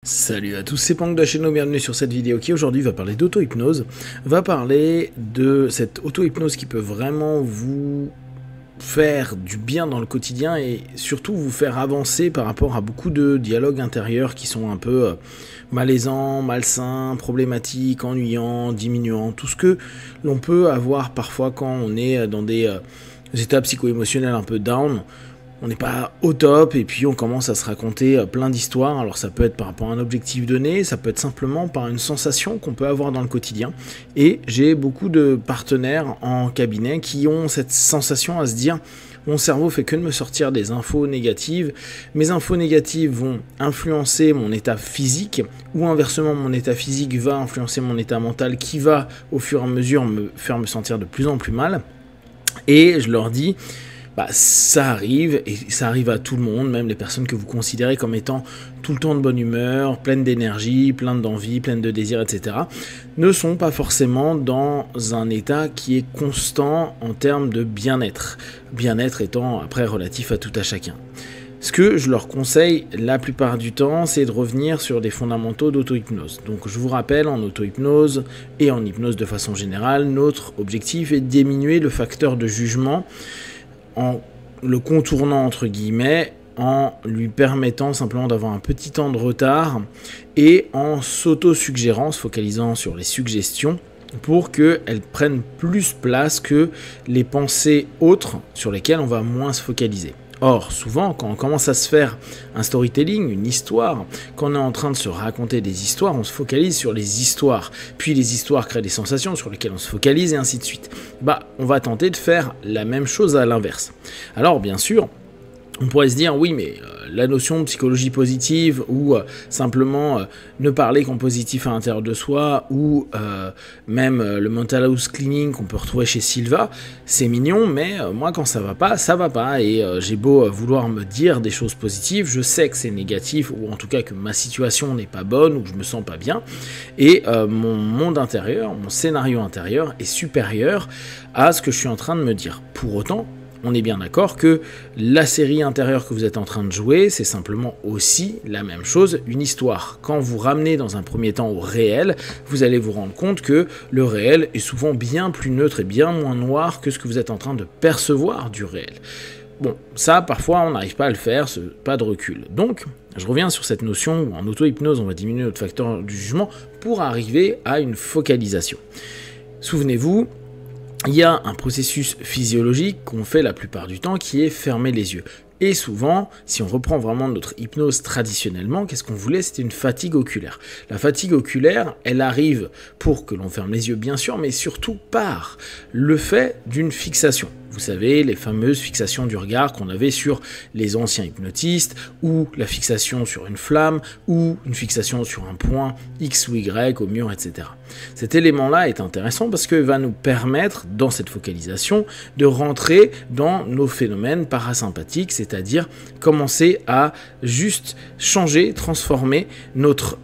Salut à tous, c'est Pank de la chaîne, bienvenue sur cette vidéo qui aujourd'hui va parler d'auto-hypnose, va parler de cette auto-hypnose qui peut vraiment vous faire du bien dans le quotidien et surtout vous faire avancer par rapport à beaucoup de dialogues intérieurs qui sont un peu malaisants, malsains, problématiques, ennuyants, diminuants, tout ce que l'on peut avoir parfois quand on est dans des états psycho-émotionnels un peu down. On n'est pas au top et puis on commence à se raconter plein d'histoires. Alors ça peut être par rapport à un objectif donné, ça peut être simplement par une sensation qu'on peut avoir dans le quotidien. Et j'ai beaucoup de partenaires en cabinet qui ont cette sensation à se dire « Mon cerveau fait que de me sortir des infos négatives. Mes infos négatives vont influencer mon état physique ou inversement mon état physique va influencer mon état mental qui va au fur et à mesure me faire me sentir de plus en plus mal. » Et je leur dis... ça arrive, et ça arrive à tout le monde, même les personnes que vous considérez comme étant tout le temps de bonne humeur, pleines d'énergie, pleines d'envie, pleines de désir, etc., ne sont pas forcément dans un état qui est constant en termes de bien-être. Bien-être étant après relatif à tout à chacun. Ce que je leur conseille la plupart du temps, c'est de revenir sur des fondamentaux d'auto-hypnose. Donc je vous rappelle, en auto-hypnose et en hypnose de façon générale, notre objectif est de diminuer le facteur de jugement en le contournant entre guillemets, en lui permettant simplement d'avoir un petit temps de retard et en s'auto-suggérant, se focalisant sur les suggestions pour qu'elles prennent plus place que les pensées autres sur lesquelles on va moins se focaliser. Or, souvent, quand on commence à se faire un storytelling, une histoire, quand on est en train de se raconter des histoires, on se focalise sur les histoires. Puis les histoires créent des sensations sur lesquelles on se focalise et ainsi de suite. On va tenter de faire la même chose à l'inverse. Alors, bien sûr, on pourrait se dire, oui, mais la notion de psychologie positive ou simplement ne parler qu'en positif à l'intérieur de soi ou même le mental house cleaning qu'on peut retrouver chez Silva, c'est mignon, mais moi quand ça va pas, ça va pas. Et j'ai beau vouloir me dire des choses positives, je sais que c'est négatif ou en tout cas que ma situation n'est pas bonne ou que je me sens pas bien. Et mon monde intérieur, mon scénario intérieur est supérieur à ce que je suis en train de me dire. Pour autant, on est bien d'accord que la série intérieure que vous êtes en train de jouer, c'est simplement aussi la même chose, une histoire. Quand vous ramenez dans un premier temps au réel, vous allez vous rendre compte que le réel est souvent bien plus neutre et bien moins noir que ce que vous êtes en train de percevoir du réel. Bon, ça, parfois, on n'arrive pas à le faire, pas de recul. Donc, je reviens sur cette notion où en auto-hypnose, on va diminuer notre facteur du jugement pour arriver à une focalisation. Souvenez-vous, il y a un processus physiologique qu'on fait la plupart du temps qui est fermer les yeux. Et souvent, si on reprend vraiment notre hypnose traditionnellement, qu'est-ce qu'on voulait? C'était une fatigue oculaire. La fatigue oculaire, elle arrive pour que l'on ferme les yeux bien sûr, mais surtout par le fait d'une fixation. Vous savez, les fameuses fixations du regard qu'on avait sur les anciens hypnotistes, ou la fixation sur une flamme, ou une fixation sur un point X ou Y au mur, etc. Cet élément-là est intéressant parce qu'il va nous permettre, dans cette focalisation, de rentrer dans nos phénomènes parasympathiques, c'est-à-dire commencer à juste changer, transformer notre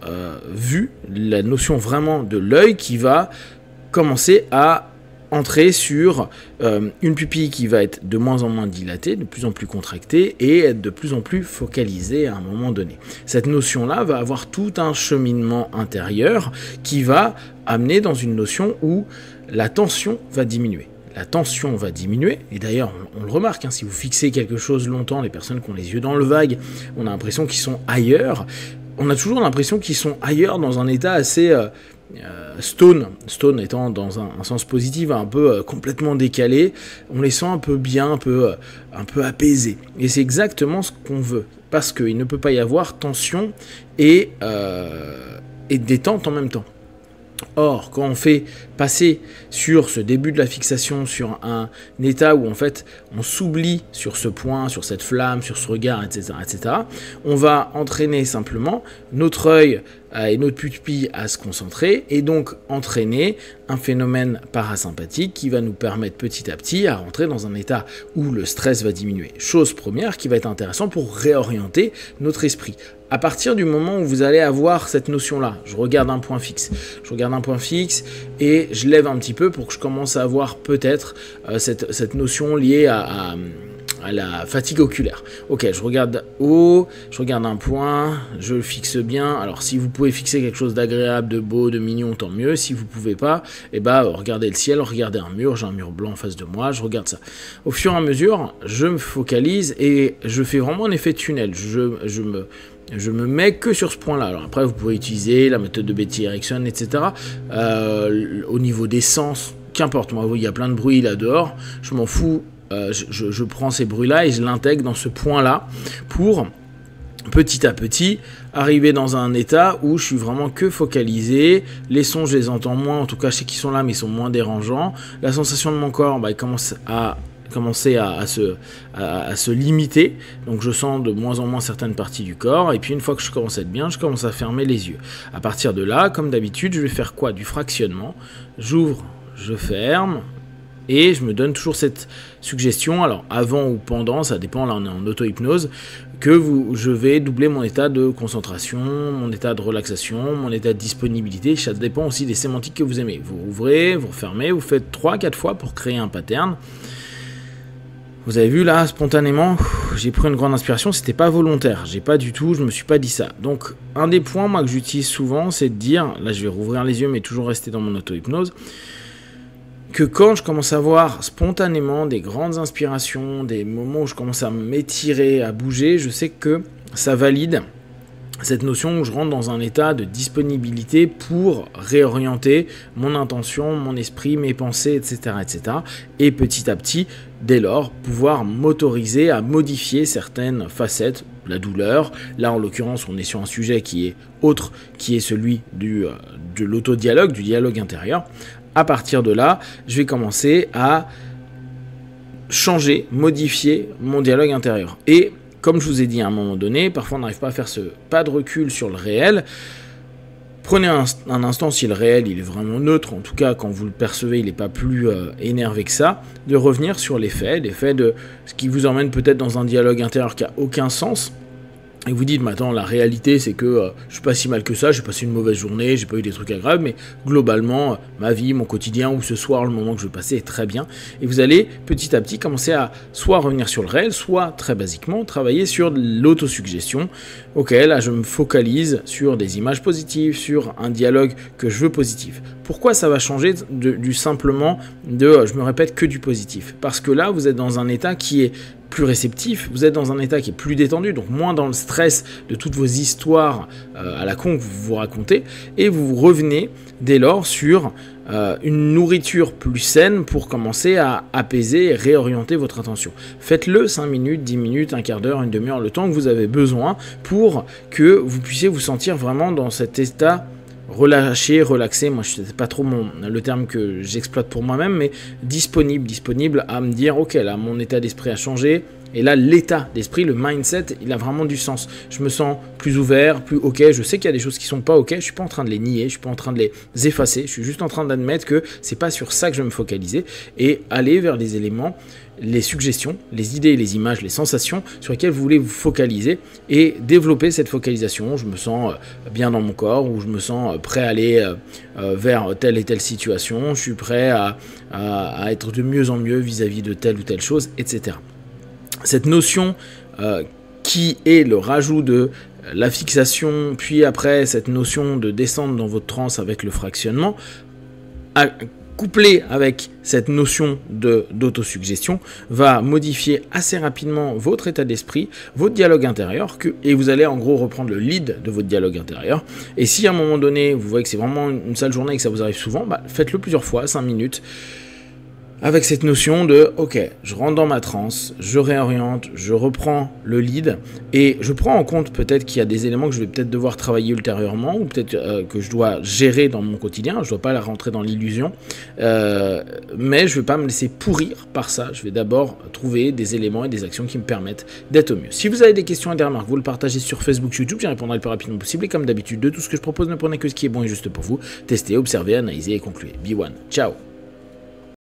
vue, la notion vraiment de l'œil qui va commencer à entrer sur une pupille qui va être de moins en moins dilatée, de plus en plus contractée et être de plus en plus focalisée à un moment donné. Cette notion-là va avoir tout un cheminement intérieur qui va amener dans une notion où la tension va diminuer. La tension va diminuer, et d'ailleurs on le remarque, si vous fixez quelque chose longtemps, les personnes qui ont les yeux dans le vague, on a l'impression qu'ils sont ailleurs. On a toujours l'impression qu'ils sont ailleurs dans un état assez... stone étant dans un sens positif, un peu complètement décalé, on les sent un peu bien, un peu apaisés. Et c'est exactement ce qu'on veut, parce qu'il ne peut pas y avoir tension et détente en même temps. Or, quand on fait passer sur ce début de la fixation, sur un état où en fait on s'oublie sur ce point, sur cette flamme, sur ce regard, etc., on va entraîner simplement notre œil et notre pupille à se concentrer et donc entraîner un phénomène parasympathique qui va nous permettre petit à petit à rentrer dans un état où le stress va diminuer. Chose première qui va être intéressante pour réorienter notre esprit. À partir du moment où vous allez avoir cette notion-là, je regarde un point fixe et je lève un petit peu pour que je commence à avoir peut-être cette notion liée à la fatigue oculaire. Ok, je regarde haut, je regarde un point, je le fixe bien. Alors si vous pouvez fixer quelque chose d'agréable, de beau, de mignon, tant mieux. Si vous pouvez pas, eh ben, regardez le ciel, regardez un mur, j'ai un mur blanc en face de moi, je regarde ça. Au fur et à mesure, je me focalise et je fais vraiment un effet tunnel. Je me mets que sur ce point-là. Alors après, vous pouvez utiliser la méthode de Betty Erickson, etc. Au niveau des sens, qu'importe. Moi, il y a plein de bruit là dehors, je m'en fous. Je prends ces bruits-là et je l'intègre dans ce point-là pour petit à petit arriver dans un état où je suis vraiment que focalisé. Les sons, je les entends moins, en tout cas je sais qu'ils sont là, mais ils sont moins dérangeants. La sensation de mon corps, il commence à se limiter, donc je sens de moins en moins certaines parties du corps, et puis une fois que je commence à être bien, je commence à fermer les yeux. À partir de là, comme d'habitude, je vais faire quoi? Du fractionnement. J'ouvre, je ferme, et je me donne toujours cette suggestion, alors avant ou pendant, ça dépend, là on est en auto-hypnose, je vais doubler mon état de concentration, mon état de relaxation, mon état de disponibilité, ça dépend aussi des sémantiques que vous aimez. Vous ouvrez, vous refermez, vous faites 3-4 fois pour créer un pattern. Vous avez vu là, spontanément, j'ai pris une grande inspiration, c'était pas volontaire, je me suis pas dit ça. Donc un des points moi que j'utilise souvent, c'est de dire, là je vais rouvrir les yeux mais toujours rester dans mon auto-hypnose, que quand je commence à avoir spontanément des grandes inspirations, des moments où je commence à m'étirer, à bouger, je sais que ça valide cette notion où je rentre dans un état de disponibilité pour réorienter mon intention, mon esprit, mes pensées, etc., etc. Et petit à petit, dès lors, pouvoir m'autoriser à modifier certaines facettes, la douleur. Là, en l'occurrence, on est sur un sujet qui est autre, qui est celui de l'autodialogue, du dialogue intérieur. À partir de là, je vais commencer à changer, modifier mon dialogue intérieur. Et comme je vous ai dit à un moment donné, parfois on n'arrive pas à faire ce pas de recul sur le réel. Prenez un instant, si le réel il est vraiment neutre, en tout cas quand vous le percevez, il n'est pas plus énervé que ça, de revenir sur les faits de ce qui vous emmène peut-être dans un dialogue intérieur qui n'a aucun sens. Et vous dites, mais attends, la réalité c'est que je suis pas si mal que ça, j'ai passé une mauvaise journée, j'ai pas eu des trucs agréables, mais globalement, ma vie, mon quotidien ou ce soir, le moment que je vais passer est très bien. Et vous allez petit à petit commencer à soit revenir sur le réel, soit très basiquement travailler sur l'autosuggestion. Ok, là je me focalise sur des images positives, sur un dialogue que je veux positif. Pourquoi ça va changer du simplement de je me répète que du positif? Parce que là vous êtes dans un état qui est plus réceptif, vous êtes dans un état qui est plus détendu, donc moins dans le stress de toutes vos histoires à la con que vous vous racontez, et vous revenez dès lors sur une nourriture plus saine pour commencer à apaiser et réorienter votre attention. Faites-le 5 minutes, 10 minutes, un quart d'heure, une demi-heure, le temps que vous avez besoin pour que vous puissiez vous sentir vraiment dans cet état relâché, relaxé, moi je sais pas trop le terme que j'exploite pour moi-même, mais disponible à me dire ok là mon état d'esprit a changé, et là l'état d'esprit, le mindset, il a vraiment du sens. Je me sens plus ouvert, plus ok, je sais qu'il y a des choses qui sont pas ok, je suis pas en train de les nier, je suis pas en train de les effacer, je suis juste en train d'admettre que c'est pas sur ça que je vais me focaliser, et aller vers les éléments, les suggestions, les idées, les images, les sensations sur lesquelles vous voulez vous focaliser et développer cette focalisation. Je me sens bien dans mon corps, ou je me sens prêt à aller vers telle et telle situation, je suis prêt à être de mieux en mieux vis-à-vis de telle ou telle chose, etc. Cette notion qui est le rajout de la fixation, puis après cette notion de descendre dans votre transe avec le fractionnement, couplé avec cette notion d'autosuggestion, va modifier assez rapidement votre état d'esprit, votre dialogue intérieur, et vous allez en gros reprendre le lead de votre dialogue intérieur. Et si à un moment donné, vous voyez que c'est vraiment une sale journée et que ça vous arrive souvent, faites-le plusieurs fois, 5 minutes, avec cette notion de ok, je rentre dans ma transe, je réoriente, je reprends le lead, et je prends en compte peut-être qu'il y a des éléments que je vais peut-être devoir travailler ultérieurement, ou peut-être que je dois gérer dans mon quotidien, je ne dois pas la rentrer dans l'illusion, mais je ne vais pas me laisser pourrir par ça. Je vais d'abord trouver des éléments et des actions qui me permettent d'être au mieux. Si vous avez des questions et des remarques, vous le partagez sur Facebook, YouTube, j'y répondrai le plus rapidement possible, et comme d'habitude, de tout ce que je propose, ne prenez que ce qui est bon et juste pour vous. Testez, observez, analysez et concluez. Be one. Ciao.